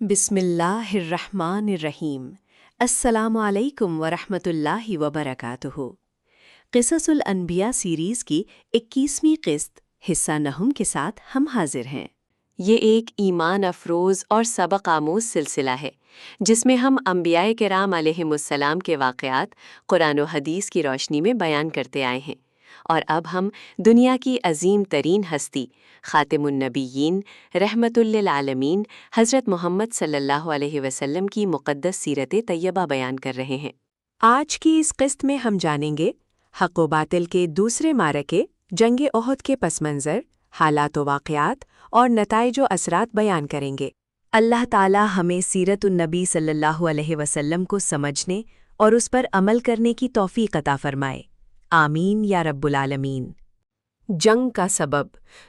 بسم اللہ الرحمن الرحیم۔ السلام علیکم ورحمۃ اللہ وبرکاتہ۔ قصص الانبیاء سیریز کی 21ویں قسط حصہ نہم کے ساتھ ہم حاضر ہیں۔ یہ ایک ایمان افروز اور سبق آموز سلسلہ ہے جس میں ہم انبیاء کرام علیہم السلام کے واقعات قرآن و حدیث کی روشنی میں بیان کرتے آئے ہیں، اور اب ہم دنیا کی عظیم ترین ہستی خاتم النبیین رحمت للعالمین حضرت محمد صلی اللہ علیہ وسلم کی مقدس سیرت طیبہ بیان کر رہے ہیں۔ آج کی اس قسط میں ہم جانیں گے حق و باطل کے دوسرے معرکے جنگ احد کے پس منظر، حالات و واقعات اور نتائج و اثرات بیان کریں گے۔ اللہ تعالی ہمیں سیرت النبی صلی اللہ علیہ وسلم کو سمجھنے اور اس پر عمل کرنے کی توفیق عطا فرمائے، آمین یا رب العالمین۔ جنگ کا سبب۔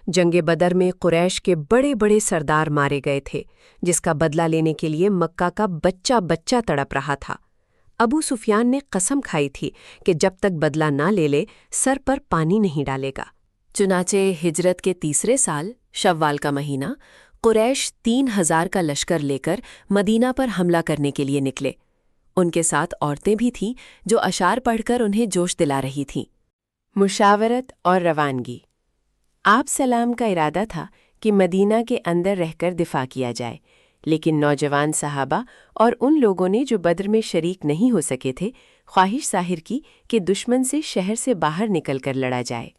جنگ بدر میں قریش کے بڑے بڑے سردار مارے گئے تھے، جس کا بدلہ لینے کے لیے مکہ کا بچہ بچہ تڑپ رہا تھا۔ ابو سفیان نے قسم کھائی تھی کہ جب تک بدلہ نہ لے لے سر پر پانی نہیں ڈالے گا۔ چنانچہ ہجرت کے تیسرے سال شوال کا مہینہ قریش 3000 کا لشکر لے کر مدینہ پر حملہ کرنے کے لیے نکلے۔ ان کے ساتھ عورتیں بھی تھیں جو اشعار پڑھ کر انہیں جوش دلا رہی تھیں۔ مشاورت اور روانگی۔ آپ سلام کا ارادہ تھا کہ مدینہ کے اندر رہ کر دفاع کیا جائے، لیکن نوجوان صحابہ اور ان لوگوں نے جو بدر میں شریک نہیں ہو سکے تھے خواہش ظاہر کی کہ دشمن سے شہر سے باہر نکل کر لڑا جائے۔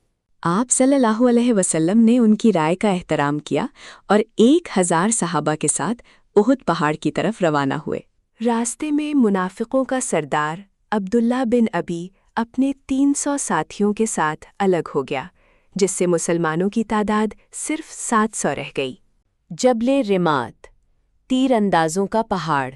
آپ صلی اللہ علیہ وسلم نے ان کی رائے کا احترام کیا اور 1000 صحابہ کے ساتھ احد پہاڑ کی طرف روانہ ہوئے۔ راستے میں منافقوں کا سردار عبداللہ بن ابی اپنے 300 ساتھیوں کے ساتھ الگ ہو گیا، جس سے مسلمانوں کی تعداد صرف 700 رہ گئی۔ جبل رمات، تیر اندازوں کا پہاڑ۔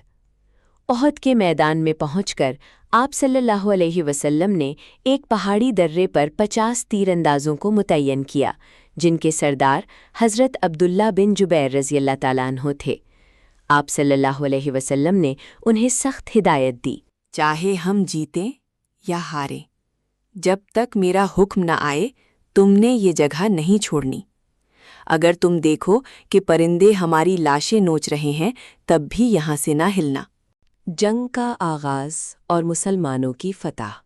احد کے میدان میں پہنچ کر آپ صلی اللہ علیہ وسلم نے ایک پہاڑی درے پر 50 تیر اندازوں کو متعین کیا، جن کے سردار حضرت عبداللہ بن جبیر رضی اللہ تعالیٰ عنہ تھے۔ آپ صلی اللہ علیہ وسلم نے انہیں سخت ہدایت دی، چاہے ہم جیتیں یا ہاریں، جب تک میرا حکم نہ آئے تم نے یہ جگہ نہیں چھوڑنی۔ اگر تم دیکھو کہ پرندے ہماری لاشیں نوچ رہے ہیں تب بھی یہاں سے نہ ہلنا۔ جنگ کا آغاز اور مسلمانوں کی فتح۔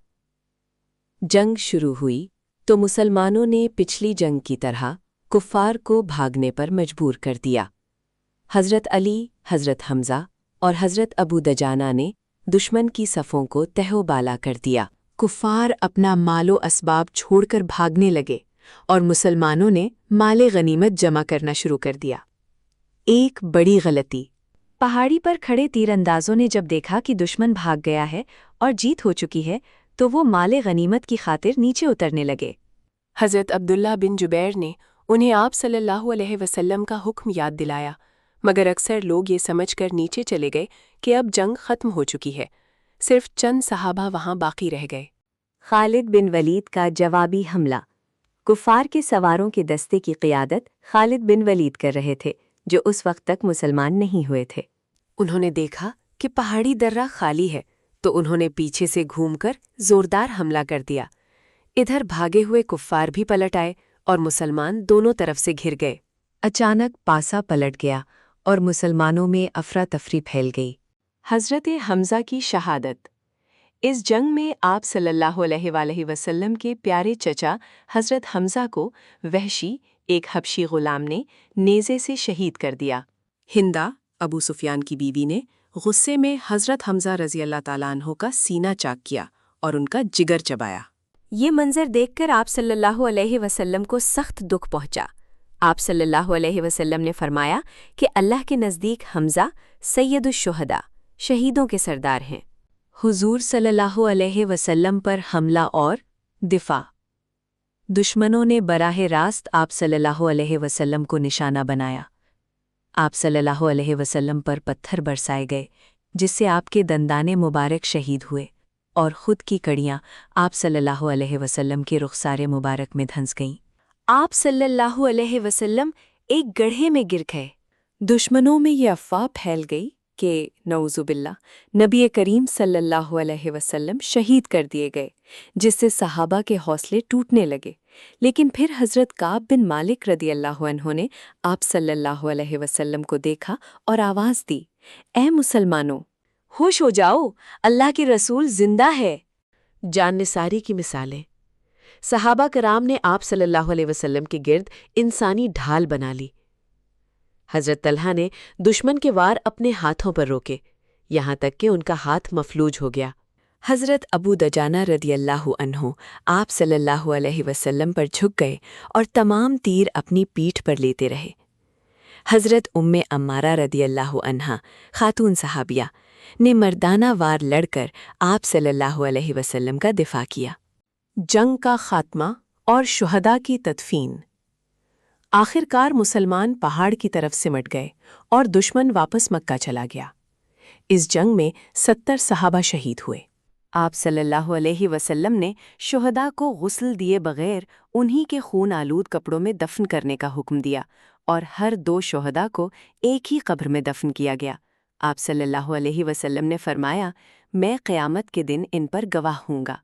جنگ شروع ہوئی تو مسلمانوں نے پچھلی جنگ کی طرح کفار کو بھاگنے پر مجبور کر دیا۔ حضرت علی، حضرت حمزہ اور حضرت ابو دجانہ نے دشمن کی صفوں کو تہ و بالا کر دیا۔ کفار اپنا مال و اسباب چھوڑ کر بھاگنے لگے اور مسلمانوں نے مال غنیمت جمع کرنا شروع کر دیا۔ ایک بڑی غلطی۔ پہاڑی پر کھڑے تیر اندازوں نے جب دیکھا کہ دشمن بھاگ گیا ہے اور جیت ہو چکی ہے تو وہ مال غنیمت کی خاطر نیچے اترنے لگے۔ حضرت عبداللہ بن جبیر نے انہیں آپ صلی اللہ علیہ وسلم کا حکم یاد دلایا، مگر اکثر لوگ یہ سمجھ کر نیچے چلے گئے کہ اب جنگ ختم ہو چکی ہے۔ صرف چند صحابہ وہاں باقی رہ گئے۔ خالد بن ولید کا جوابی حملہ۔ کفار کے سواروں کے دستے کی قیادت خالد بن ولید کر رہے تھے، جو اس وقت تک مسلمان نہیں ہوئے تھے۔ انہوں نے دیکھا کہ پہاڑی درہ خالی ہے تو انہوں نے پیچھے سے گھوم کر زوردار حملہ کر دیا۔ ادھر بھاگے ہوئے کفار بھی پلٹ آئے اور مسلمان دونوں طرف سے گھر گئے۔ اچانک پاسا پلٹ گیا اور مسلمانوں میں افراتفری پھیل گئی۔ حضرت حمزہ کی شہادت۔ اس جنگ میں آپ صلی اللہ علیہ وآلہ وسلم کے پیارے چچا حضرت حمزہ کو وحشی، ایک حبشی غلام نے نیزے سے شہید کر دیا۔ ہندا، ابو سفیان کی بیوی نے غصے میں حضرت حمزہ رضی اللہ تعالیٰ عنہ کا سینہ چاک کیا اور ان کا جگر چبایا۔ یہ منظر دیکھ کر آپ صلی اللہ علیہ وسلم کو سخت دکھ پہنچا۔ آپ صلی اللہ علیہ وسلم نے فرمایا کہ اللہ کے نزدیک حمزہ سید الشہداء، شہیدوں کے سردار ہیں۔ حضور صلی اللہ علیہ وسلم پر حملہ اور دفاع۔ دشمنوں نے براہ راست آپ صلی اللہ علیہ وسلم کو نشانہ بنایا۔ آپ صلی اللہ علیہ وسلم پر پتھر برسائے گئے، جس سے آپ کے دندانے مبارک شہید ہوئے اور خود کی کڑیاں آپ صلی اللہ علیہ وسلم کے رخسار مبارک میں دھنس گئیں۔ آپ صلی اللہ علیہ وسلم ایک گڑھے میں گر گئے۔ دشمنوں میں یہ افواہ پھیل گئی کہ نعوذ باللہ نبی کریم صلی اللہ علیہ وسلم شہید کر دیے گئے، جس سے صحابہ کے حوصلے ٹوٹنے لگے۔ لیکن پھر حضرت کعب بن مالک رضی اللہ عنہ نے آپ صلی اللہ علیہ وسلم کو دیکھا اور آواز دی اے مسلمانوں، ہوش ہو جاؤ، اللہ کے رسول زندہ ہے۔ جان نثاری کی مثالیں۔ صحابہ کرام نے آپ صلی اللہ علیہ وسلم کے گرد انسانی ڈھال بنا لی۔ حضرت طلحہ نے دشمن کے وار اپنے ہاتھوں پر روکے، یہاں تک کہ ان کا ہاتھ مفلوج ہو گیا۔ حضرت ابو دجانہ رضی اللہ عنہ آپ صلی اللہ علیہ وسلم پر جھک گئے اور تمام تیر اپنی پیٹھ پر لیتے رہے۔ حضرت ام عمارہ رضی اللہ عنہا خاتون صحابیہ نے مردانہ وار لڑ کر آپ صلی اللہ علیہ وسلم کا دفاع کیا۔ جنگ کا خاتمہ اور شہداء کی تدفین۔ آخر کار مسلمان پہاڑ کی طرف سمٹ گئے اور دشمن واپس مکہ چلا گیا۔ اس جنگ میں 70 صحابہ شہید ہوئے۔ آپ صلی اللہ علیہ وسلم نے شہداء کو غسل دیے بغیر انہی کے خون آلود کپڑوں میں دفن کرنے کا حکم دیا اور ہر 2 شہداء کو ایک ہی قبر میں دفن کیا گیا۔ آپ صلی اللہ علیہ وسلم نے فرمایا، میں قیامت کے دن ان پر گواہ ہوں گا۔